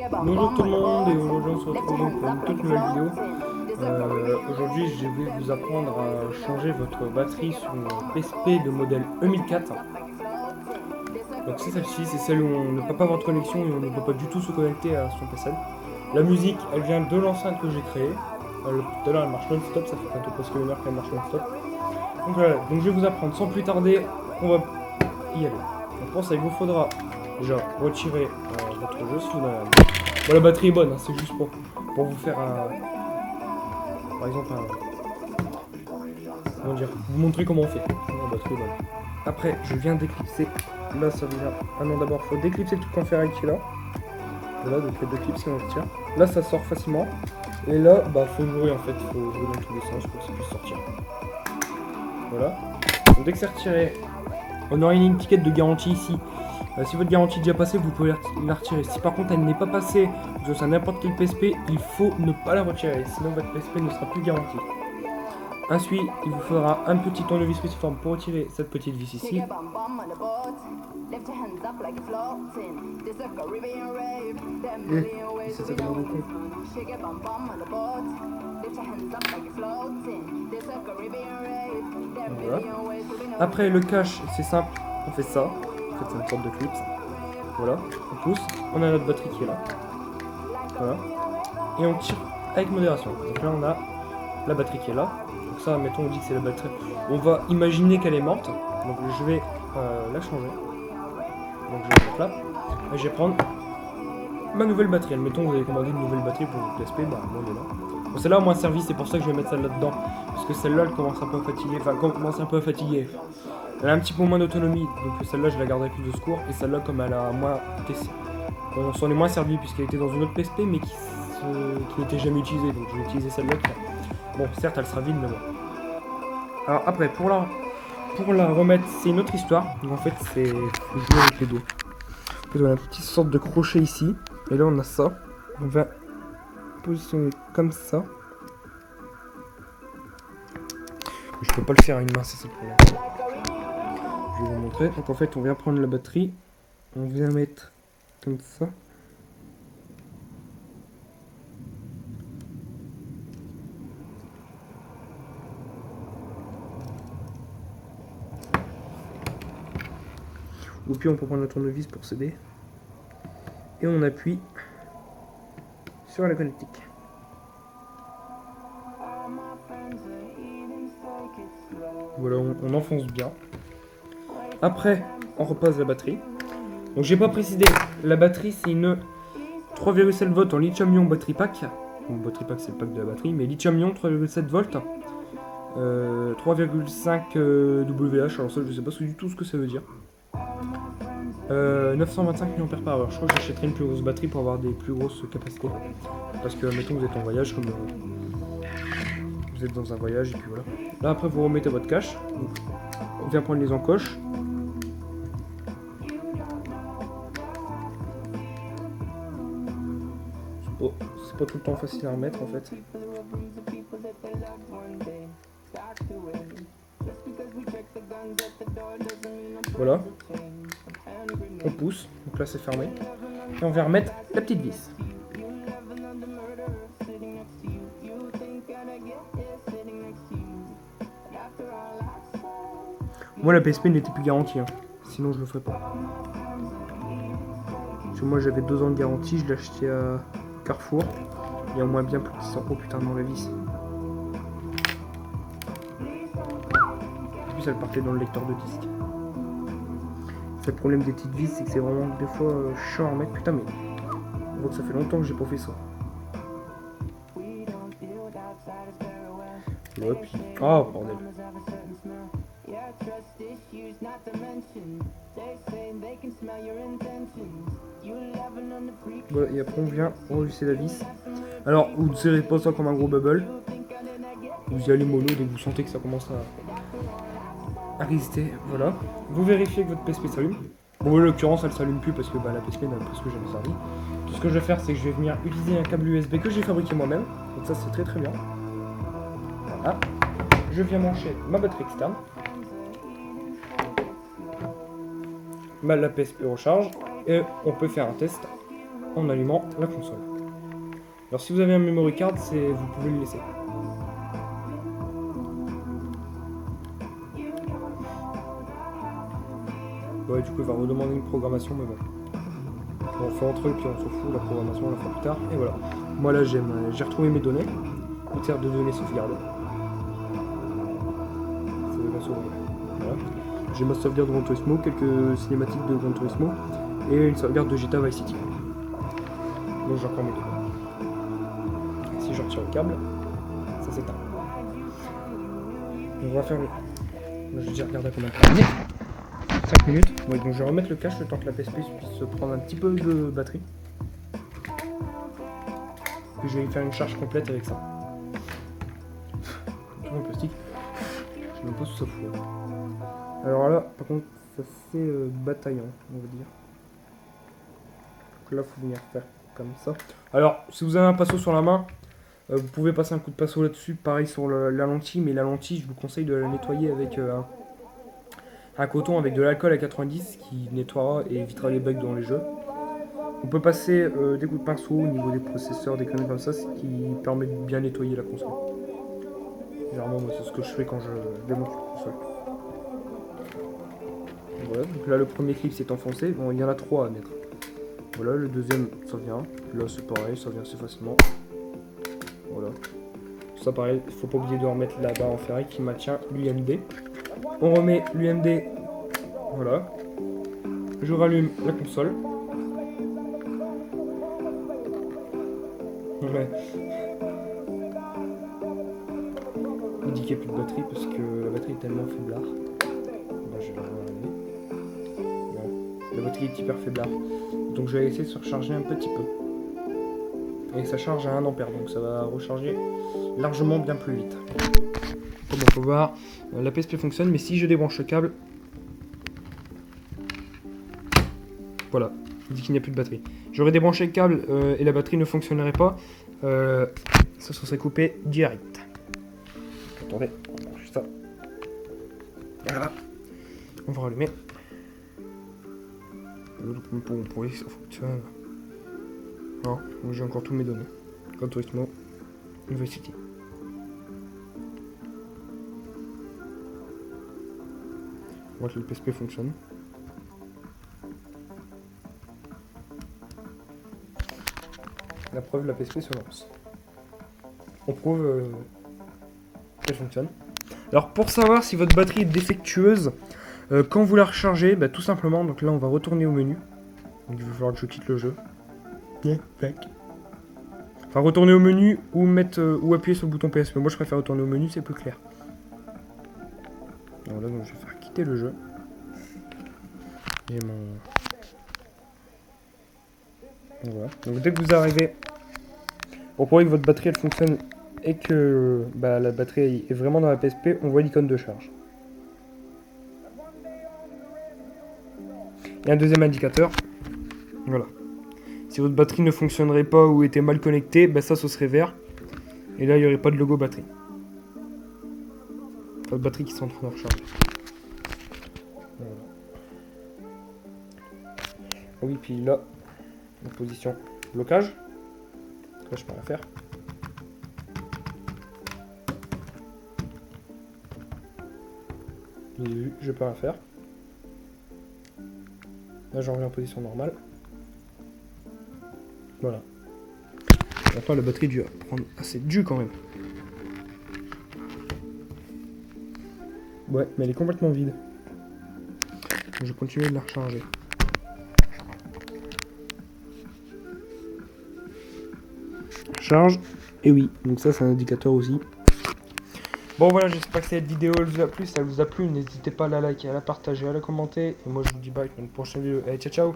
Bonjour tout le monde et aujourd'hui on se retrouve donc pour une toute nouvelle vidéo. Aujourd'hui je vais vous apprendre à changer votre batterie sur une PSP de modèle E1004. Donc c'est celle-ci, c'est celle où on ne peut pas avoir de connexion et on ne peut pas du tout se connecter à son PC. La musique elle vient de l'enceinte que j'ai créée. Tout à l'heure elle marche non-stop, ça fait bientôt presque une heure qu'elle marche non-stop. Donc voilà, donc je vais vous apprendre sans plus tarder, on va y aller. Donc pour ça il vous faudra déjà retirer votre jeu si vous en avez un. Bon, la batterie est bonne, hein, c'est juste pour vous faire par exemple comment dire, vous montrer comment on fait. La batterie est bonne. Après, je viens d'éclipser. Là, ça vient. Ah non, d'abord, faut déclipser le truc en ferraille qui est là. Voilà, donc les deux clips, si on retire. Là, ça sort facilement. Et là, bah, faut jouer en fait, faut jouer dans tous les sens pour que ça puisse sortir. Voilà. Donc, dès que c'est retiré, on aura une étiquette de garantie ici. Si votre garantie est déjà passée, vous pouvez la retirer. Si par contre elle n'est pas passée, que c'est n'importe quel PSP, il faut ne pas la retirer, sinon votre PSP ne sera plus garantie. Ensuite, il vous faudra un petit tournevis cruciforme pour retirer cette petite vis ici. Et ça demande beaucoup. Voilà. Après le cache, c'est simple, on fait ça. En fait, c'est une sorte de clips. Voilà, on pousse, on a notre batterie qui est là. Voilà. Et on tire avec modération. Donc là, on a la batterie qui est là. Donc ça, mettons, on dit que c'est la batterie. On va imaginer qu'elle est morte. Donc je vais la changer. Donc je vais mettre là. Et je vais prendre ma nouvelle batterie. Admettons, vous avez commandé une nouvelle batterie pour votre PSP. Bah, moi, elle est là. Bon, celle-là, au moins service, c'est pour ça que je vais mettre celle-là dedans. Parce que celle-là, elle commence un peu à fatiguer. Enfin, commence un peu à fatiguer. Elle a un petit peu moins d'autonomie, donc celle-là je la garderai plus de secours. Et celle-là, comme elle a moins été, on s'en est moins servi puisqu'elle était dans une autre PSP mais qui n'était jamais utilisée. Donc je vais utiliser celle-là. Bon, certes, elle sera vide, mais bon. Alors après, pour la remettre, c'est une autre histoire. Donc en fait, c'est jouer avec les doigts. En fait, on a une petite sorte de crochet ici. Et là, on a ça. On va positionner comme ça. Je peux pas le faire à une main, c'est le problème. Je vais vous montrer. Donc en fait, on vient prendre la batterie, on vient mettre comme ça. Ou puis on peut prendre le tournevis pour s'aider. Et on appuie sur la connectique. Voilà, on enfonce bien. Après, on repasse la batterie. Donc j'ai pas précisé, la batterie c'est une 3,7 volts en lithium-ion batterie pack. Bon, batterie pack c'est le pack de la batterie, mais lithium-ion 3,7 volts. 3,5 WH, alors ça je sais pas du tout ce que ça veut dire. 925 mAh. Je crois que j'achèterai une plus grosse batterie pour avoir des plus grosses capacités. Parce que mettons vous êtes en voyage, comme vous êtes dans un voyage et puis voilà. Là après vous remettez votre cache. On vient prendre les encoches. C'est pas tout le temps facile à remettre en fait. Voilà. On pousse, donc là c'est fermé. Et on vient remettre la petite vis. Moi la PSP n'était plus garantie, hein. Sinon je le ferais pas. Parce que moi j'avais 2 ans de garantie, je l'ai acheté à Carrefour. Il y a au moins bien plus de 100 euros putain dans la vis. En plus elle partait dans le lecteur de disque. Le problème des petites vis, c'est que c'est vraiment des fois chiant à remettre. Putain, mais on voit que ça fait longtemps que j'ai pas fait ça. Ouais, puis. Oh, bordel. Voilà, et après on vient revisser la vis. Alors, vous ne serrez pas ça comme un gros bubble. Vous y allez mollo dès que vous sentez que ça commence à résister. Voilà. Vous vérifiez que votre PSP s'allume. Bon, en l'occurrence, elle s'allume plus parce que la PSP n'a presque jamais servi. Tout ce que je vais faire, c'est que je vais venir utiliser un câble USB que j'ai fabriqué moi-même. Donc ça, c'est très très bien. Voilà. Je viens brancher ma batterie externe. La PSP recharge. Et on peut faire un test. en allumant la console. Alors si vous avez un memory card, vous pouvez le laisser. Ouais, du coup il va redemander une programmation, mais bon. On fait entre eux, puis on s'en fout, la programmation on la fera plus tard. Et voilà. Moi là j'ai retrouvé mes données. Outil de données sauvegardées. Voilà. J'ai ma sauvegarde de Gran Turismo, quelques cinématiques de Gran Turismo et une sauvegarde de GTA Vice City. Donc j'ai encore mes données. Si je retire le câble, ça s'éteint. On va faire le... Je vais déjà regarder à combien de temps. 5 minutes. Ouais, donc je vais remettre le cache le temps que la PSP puisse se prendre un petit peu de batterie. Puis je vais faire une charge complète avec ça. Tout en plastique. Je sais même pas sous ça fout. Alors là, par contre, ça fait bataillant, on va dire. Donc là, faut venir faire comme ça. Alors, si vous avez un pinceau sur la main, vous pouvez passer un coup de pinceau là-dessus, pareil sur la lentille, mais la lentille, je vous conseille de la nettoyer avec un coton avec de l'alcool à 90 qui nettoiera et évitera les bugs dans les jeux. On peut passer des coups de pinceau au niveau des processeurs, des conneries comme ça, ce qui permet de bien nettoyer la console. Généralement, moi, c'est ce que je fais quand je démonte la console. Voilà, donc là le premier clip s'est enfoncé, bon il y en a 3 à mettre. Voilà, le deuxième ça vient, là c'est pareil, ça vient assez facilement. Voilà. Ça pareil, il faut pas oublier de remettre la barre en ferré qui maintient l'UMD. On remet l'UMD, voilà. Je rallume la console. Ouais. Il dit qu'il n'y a plus de batterie parce que la batterie est tellement faiblard. Là, je vais la rallumer. La batterie est hyper faiblard. Donc je vais essayer de se recharger un petit peu. Et ça charge à 1 ampère, donc ça va recharger largement bien plus vite. Comme on peut voir, la PSP fonctionne, mais si je débranche le câble, voilà, il dit qu'il n'y a plus de batterie. J'aurais débranché le câble et la batterie ne fonctionnerait pas, ça se serait coupé direct. Attendez, on va brancher ça. Voilà, on va rallumer. Pour pourrait ça fonctionne. Non, j'ai encore tous mes données. Gran Turismo, Vice City. On voit que le PSP fonctionne. La preuve, la PSP se lance. On prouve qu'elle fonctionne. Alors pour savoir si votre batterie est défectueuse, quand vous la rechargez, bah, tout simplement, donc là on va retourner au menu. Donc il va falloir que je quitte le jeu. Enfin retourner au menu ou ou appuyer sur le bouton PSP. Moi je préfère retourner au menu, c'est plus clair. Voilà, donc je vais faire quitter le jeu. Et voilà. Donc dès que vous arrivez, pour prouver que votre batterie elle fonctionne et que la batterie est vraiment dans la PSP, on voit l'icône de charge. Et un deuxième indicateur. Voilà. Si votre batterie ne fonctionnerait pas ou était mal connectée, ça ce serait vert. Et là il n'y aurait pas de logo batterie. Pas de batterie qui sont en train de recharger. Voilà. Oui, puis là, la position blocage. Là je peux rien faire. Je peux rien faire. Là j'en reviens en position normale. Voilà. Maintenant la batterie dû prendre assez de jus quand même. Ouais, mais elle est complètement vide. Je vais continuer de la recharger. Charge. Et oui, donc ça c'est un indicateur aussi. Bon voilà, j'espère que cette vidéo elle vous a plu. Si elle vous a plu, n'hésitez pas à la liker, à la partager, à la commenter. Et moi je vous dis bye pour une prochaine vidéo. Allez, ciao ciao.